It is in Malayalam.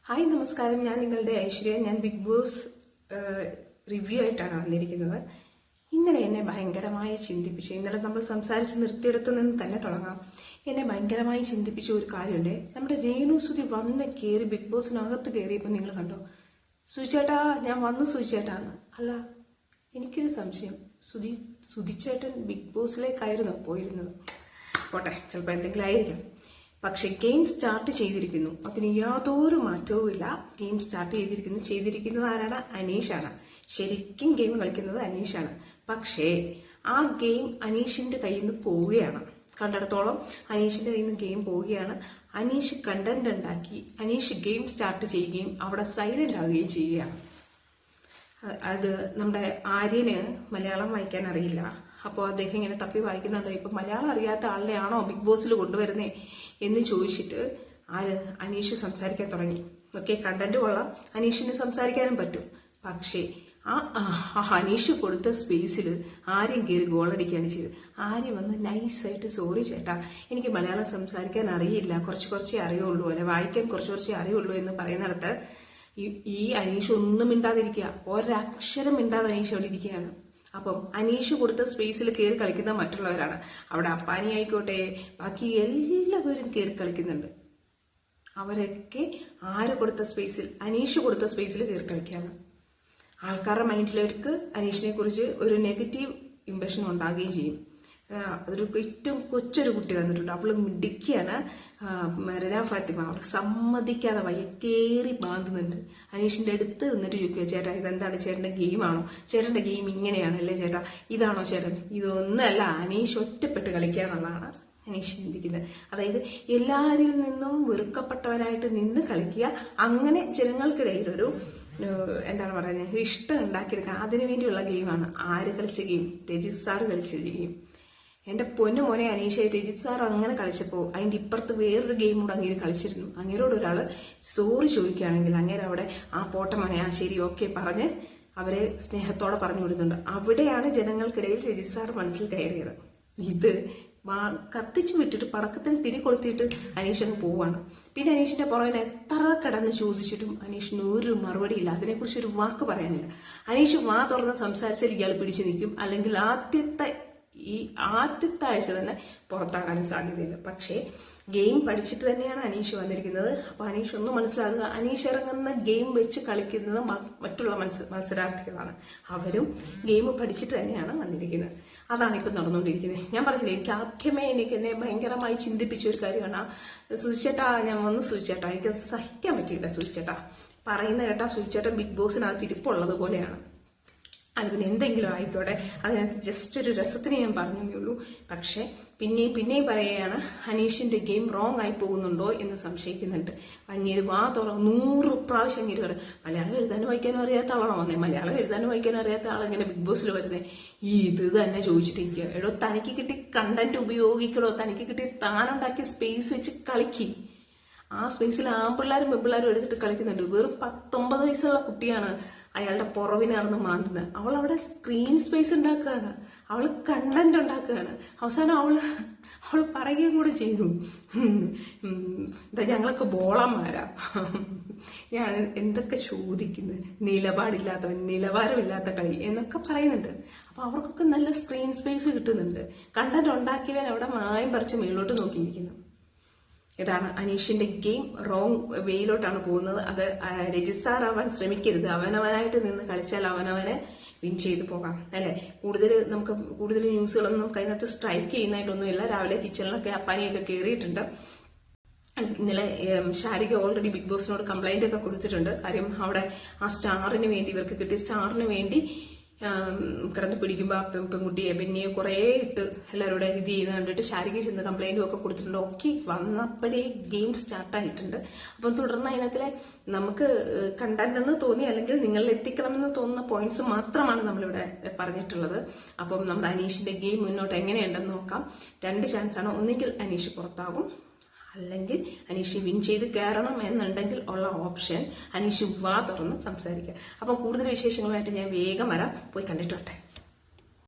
ഹായ് നമസ്കാരം, ഞാൻ നിങ്ങളുടെ ഐശ്വര്യ. ഞാൻ ബിഗ് ബോസ് റിവ്യൂ ആയിട്ടാണ് വന്നിരിക്കുന്നത്. ഇന്നലെ എന്നെ ഭയങ്കരമായി ചിന്തിപ്പിച്ചു. ഇന്നലെ നമ്മൾ സംസാരിച്ച് നിർത്തിയെടുത്തു നിന്ന് തന്നെ തുടങ്ങാം. എന്നെ ഭയങ്കരമായി ചിന്തിപ്പിച്ച ഒരു കാര്യമുണ്ട്. നമ്മുടെ രേണുസുതി വന്ന് കയറി ബിഗ് ബോസിനകത്ത് കയറിയപ്പോൾ നിങ്ങൾ കണ്ടോ, സുചേട്ടാ ഞാൻ വന്നു സുചേട്ടാന്ന്. അല്ല, എനിക്കൊരു സംശയം, സുധിച്ചേട്ടൻ ബിഗ് ബോസിലേക്കായിരുന്നു പോയിരുന്നത്. പോട്ടെ, ചിലപ്പോൾ എന്തെങ്കിലും ആയിരിക്കും. പക്ഷെ ഗെയിം സ്റ്റാർട്ട് ചെയ്തിരിക്കുന്നു, അതിന് യാതൊരു മാറ്റവുമില്ല. ഗെയിം സ്റ്റാർട്ട് ചെയ്തിരിക്കുന്നത് ആരാണ്? അനീഷാണ്. ശരിക്കും ഗെയിം കളിക്കുന്നത് അനീഷാണ്. പക്ഷേ ആ ഗെയിം അനീഷിന്റെ കയ്യിൽ നിന്ന് പോവുകയാണ്. കണ്ടിടത്തോളം അനീഷിന്റെ കയ്യിൽ നിന്ന് ഗെയിം പോവുകയാണ്. അനീഷ് കണ്ടന്റ് ഉണ്ടാക്കി, അനീഷ് ഗെയിം സ്റ്റാർട്ട് ചെയ്യുകയും അവിടെ സൈലന്റ് ആവുകയും ചെയ്യുകയാണ്. അത് നമ്മുടെ ആര്യന് മലയാളം വായിക്കാൻ അറിയില്ല. അപ്പോൾ അദ്ദേഹം ഇങ്ങനെ തപ്പി വായിക്കുന്നുണ്ട്. ഇപ്പം മലയാളം അറിയാത്ത ആളിനെയാണോ ബിഗ് ബോസിൽ കൊണ്ടുവരുന്നേ എന്ന് ചോദിച്ചിട്ട് അനീഷ് സംസാരിക്കാൻ തുടങ്ങി. ഓക്കെ, കണ്ടന്റ് കൊള്ളാം, അനീഷിന് സംസാരിക്കാനും പറ്റും. പക്ഷേ ആ അനീഷ് കൊടുത്ത സ്പേസിൽ ആര്യം കയറി ഗോളടിക്കുകയാണ് ചെയ്തത്. ആര്യം വന്ന് നൈസായിട്ട് സോറി ചേട്ടാ, എനിക്ക് മലയാളം സംസാരിക്കാൻ അറിയില്ല, കുറച്ചേ അറിയുള്ളൂ, അല്ലെ വായിക്കാൻ കുറച്ചേ അറിയുള്ളൂ എന്ന് പറയുന്നിടത്ത് ഈ അനീഷ് ഒന്നും മിണ്ടാതിരിക്കുക, ഒരക്ഷരം മിണ്ടാതെ അനീഷ് അവിടെ ഇരിക്കുകയാണ്. അപ്പം അനീഷ് കൊടുത്ത സ്പേസിൽ കയറി കളിക്കുന്ന മറ്റുള്ളവരാണ്. അവിടെ അപ്പാനി ആയിക്കോട്ടെ, ബാക്കി എല്ലാവരും കയറി കളിക്കുന്നുണ്ട്. അവരൊക്കെ കൊടുത്ത സ്പേസിൽ, അനീഷ് കൊടുത്ത സ്പേസിൽ കയറി കളിക്കുകയാണ്. ആൾക്കാരുടെ മൈൻഡിലേക്ക് അനീഷിനെ കുറിച്ച് ഒരു നെഗറ്റീവ് ഇംപ്രഷൻ ഉണ്ടാകുകയും ചെയ്യും. അതൊരു ഏറ്റവും കൊച്ചൊരു കുട്ടി വന്നിട്ടുണ്ട്, അവള് മിടുക്കിയാണ്, മെറിന ഫാത്തിമ. അവൾ സമ്മതിക്കാതെ വയ്യ കയറി ബാന്തുന്നുണ്ട്. അനീഷിന്റെ അടുത്ത് നിന്നിട്ട് ചോദിക്കുക, ചേട്ടാ ഇതെന്താണ്, ചേട്ടന്റെ ഗെയിമാണോ, ചേട്ടന്റെ ഗെയിം ഇങ്ങനെയാണല്ലേ ചേട്ടാ, ഇതാണോ ചേട്ടൻ? ഇതൊന്നല്ല, അനീഷ് ഒറ്റപ്പെട്ട് കളിക്കുക എന്നുള്ളതാണ് അനീഷ് ചിന്തിക്കുന്നത്. അതായത് എല്ലാവരിൽ നിന്നും വെറുക്കപ്പെട്ടവനായിട്ട് നിന്ന് കളിക്കുക, അങ്ങനെ ജനങ്ങൾക്കിടയിൽ ഒരു എന്താണ് പറയുന്നത്, ഇഷ്ടം ഉണ്ടാക്കിയെടുക്കുക. അതിനുവേണ്ടിയുള്ള ഗെയിമാണ്. ആര് കളിച്ച ഗെയിം? രജിത് സാർ കളിച്ച ഗെയിം. എന്റെ പൊന്നു മോനെ അനീഷ, രജിത് സാർ അങ്ങനെ കളിച്ചപ്പോൾ അതിന്റെ ഇപ്പുറത്ത് വേറൊരു ഗെയിം കൂടെ അങ്ങേര് കളിച്ചിരുന്നു. അങ്ങേരോട് ഒരാള് സോറി ചോദിക്കുകയാണെങ്കിൽ അങ്ങേര് അവിടെ ആ പോട്ടമോനെ ശരി ഓക്കെ പറഞ്ഞ് അവരെ സ്നേഹത്തോടെ പറഞ്ഞു വിടുന്നുണ്ട്. അവിടെയാണ് ജനങ്ങൾക്കിടയിൽ രജിത് സാർ മനസ്സിൽ കയറിയത്. ഇത് കത്തിച്ചു വിട്ടിട്ട് പടക്കത്തിന് തിരി കൊളുത്തിയിട്ട് അനീഷ് അങ്ങ് പോവാണ്. പിന്നെ അനീഷിന്റെ പുറകിൽ എത്ര കിടന്ന് ചോദിച്ചിട്ടും അനീഷിന് ഒരു മറുപടിയില്ല, അതിനെക്കുറിച്ച് ഒരു വാക്ക് പറയാനില്ല. അനീഷ് വാ തുറന്ന് സംസാരിച്ചാൽ ഇയാൾ പിടിച്ചു നിൽക്കും, അല്ലെങ്കിൽ ആദ്യത്തെ ആഴ്ച തന്നെ പുറത്താകാനും സാധ്യതയില്ല. പക്ഷേ ഗെയിം പഠിച്ചിട്ട് തന്നെയാണ് അനീഷ് വന്നിരിക്കുന്നത്. അപ്പൊ അനീഷ് ഒന്ന് മനസ്സിലാക്കുക, അനീഷ് ഇറങ്ങുന്ന ഗെയിം വെച്ച് കളിക്കുന്നത് മറ്റുള്ള മത്സരാർത്ഥികളാണ്. അവരും ഗെയിം പഠിച്ചിട്ട് തന്നെയാണ് വന്നിരിക്കുന്നത്. അതാണ് ഇപ്പൊ നടന്നുകൊണ്ടിരിക്കുന്നത്. ഞാൻ പറഞ്ഞില്ലേ, എനിക്ക് ആദ്യമേ എന്നെ ഭയങ്കരമായി ചിന്തിപ്പിച്ച ഒരു കാര്യമാണ് സുചേട്ടാ ഞാൻ വന്ന് സുചേട്ടാ, എനിക്ക് സഹിക്കാൻ പറ്റിയില്ല സുചേട്ടാ പറയുന്ന കേട്ടാ സുചേട്ടൻ ബിഗ് ബോസിനകത്ത് ഇരിപ്പുള്ളത് പോലെയാണ്. അത് പിന്നെ എന്തെങ്കിലും ആയിക്കോട്ടെ, അതിനകത്ത് ജസ്റ്റ് ഒരു രസത്തിന് ഞാൻ പറഞ്ഞേ ഉള്ളൂ. പക്ഷെ പിന്നെയും പറയുകയാണ്, അനീഷിന്റെ ഗെയിം റോങ് ആയി പോകുന്നുണ്ടോ എന്ന് സംശയിക്കുന്നുണ്ട്. അങ്ങേര് 100 പ്രാവശ്യം അങ്ങേര് പറയും, മലയാളം എഴുതാനും വായിക്കാനും അറിയാത്ത ആളാണോ വന്നേ, മലയാളം എഴുതാനും വായിക്കാനും അറിയാത്ത ആളെങ്ങനെ ബിഗ് ബോസിൽ വരുന്നേ, ഇത് തന്നെ ചോദിച്ചിട്ടിരിക്കുക. എടോ, തനിക്ക് കിട്ടി കണ്ടന്റ് ഉപയോഗിക്കണോ, തനിക്ക് കിട്ടി താനുണ്ടാക്കിയ സ്പേസ് വെച്ച് കളിക്കി. ആ സ്പേസിൽ ആൺപിള്ളേരും പെൺപിള്ളേരും എടുത്തിട്ട് കളിക്കുന്നുണ്ട്. വെറും 19 വയസ്സുള്ള കുട്ടിയാണ് അയാളുടെ പുറവിനാർന്ന് മാന്തുന്നത്. അവൾ അവിടെ സ്ക്രീൻ സ്പേസ് ഉണ്ടാക്കുകയാണ്, അവൾ കണ്ടന്റ് ഉണ്ടാക്കുകയാണ്. അവസാനം അവൾ പറയുകയും കൂടെ ചെയ്തു, എന്താ ഞങ്ങളൊക്കെ ബോളന്മാരാ. ഞാൻ എന്തൊക്കെ ചോദിക്കുന്നത്, നിലപാടില്ലാത്തവൻ, നിലവാരമില്ലാത്ത കളി എന്നൊക്കെ പറയുന്നുണ്ട്. അപ്പൊ അവർക്കൊക്കെ നല്ല സ്ക്രീൻ സ്പേസ് കിട്ടുന്നുണ്ട്. കണ്ടന്റ് ഉണ്ടാക്കിയവൻ അവിടെ മായം പറിച്ച് മേലോട്ട് നോക്കിയിരിക്കുന്നു. ഇതാണ് അനീഷിന്റെ ഗെയിം റോങ് വേയിലോട്ടാണ് പോകുന്നത്. അത് രജിത് സാർ ആവാൻ ശ്രമിക്കരുത്. അവനവനായിട്ട് നിന്ന് കളിച്ചാൽ അവനവനെ വിൻ ചെയ്തു പോകാം, അല്ലെ? കൂടുതൽ ന്യൂസുകളൊന്നും നമുക്ക് അതിനകത്ത് സ്ട്രൈക്ക് ചെയ്യുന്നതായിട്ടൊന്നുമില്ല. രാവിലെ കിച്ചണിലൊക്കെ അപ്പാനിയൊക്കെ കയറിയിട്ടുണ്ട്. ഇന്നലെ ഷാരിക ഓൾറെഡി ബിഗ് ബോസിനോട് കംപ്ലൈന്റ് ഒക്കെ കൊടുത്തിട്ടുണ്ട്. കാര്യം അവിടെ ആ സ്റ്റാറിന് വേണ്ടി, ഇവർക്ക് കിട്ടിയ സ്റ്റാറിന് വേണ്ടി കിടന്ന് പിടിക്കുമ്പോൾ പെൺകുട്ടിയെ ബെന്നിയെ കുറേ ഇട്ട് എല്ലാവരോടും ഇത് ചെയ്യുന്ന കണ്ടിട്ട് ഷാരിക ചെന്ന് കംപ്ലൈന്റും ഒക്കെ കൊടുത്തിട്ടുണ്ട്. ഒക്കെ വന്നപ്പോഴേ ഗെയിം സ്റ്റാർട്ടായിട്ടുണ്ട്. അപ്പം തുടർന്ന് അതിനകത്തിലെ നമുക്ക് കണ്ടന്റ് തോന്നി, അല്ലെങ്കിൽ നിങ്ങളിൽ എത്തിക്കണമെന്ന് തോന്നുന്ന പോയിന്റ്സ് മാത്രമാണ് നമ്മളിവിടെ പറഞ്ഞിട്ടുള്ളത്. അപ്പം നമ്മുടെ അനീഷിന്റെ ഗെയിം മുന്നോട്ട് എങ്ങനെയുണ്ടെന്ന് നോക്കാം. 2 ചാൻസാണ്. ഒന്നുകിൽ അനീഷ് പുറത്താകും, അല്ലെങ്കിൽ അനീഷ് വിൻ ചെയ്ത് കയറണം എന്നുണ്ടെങ്കിൽ ഉള്ള ഓപ്ഷൻ അനീഷ് വാ തുറന്ന് സംസാരിക്കുക. അപ്പൊ കൂടുതൽ വിശേഷങ്ങളുമായിട്ട് ഞാൻ വേഗം വരാം, പോയി കണ്ടിട്ട് വരട്ടെ.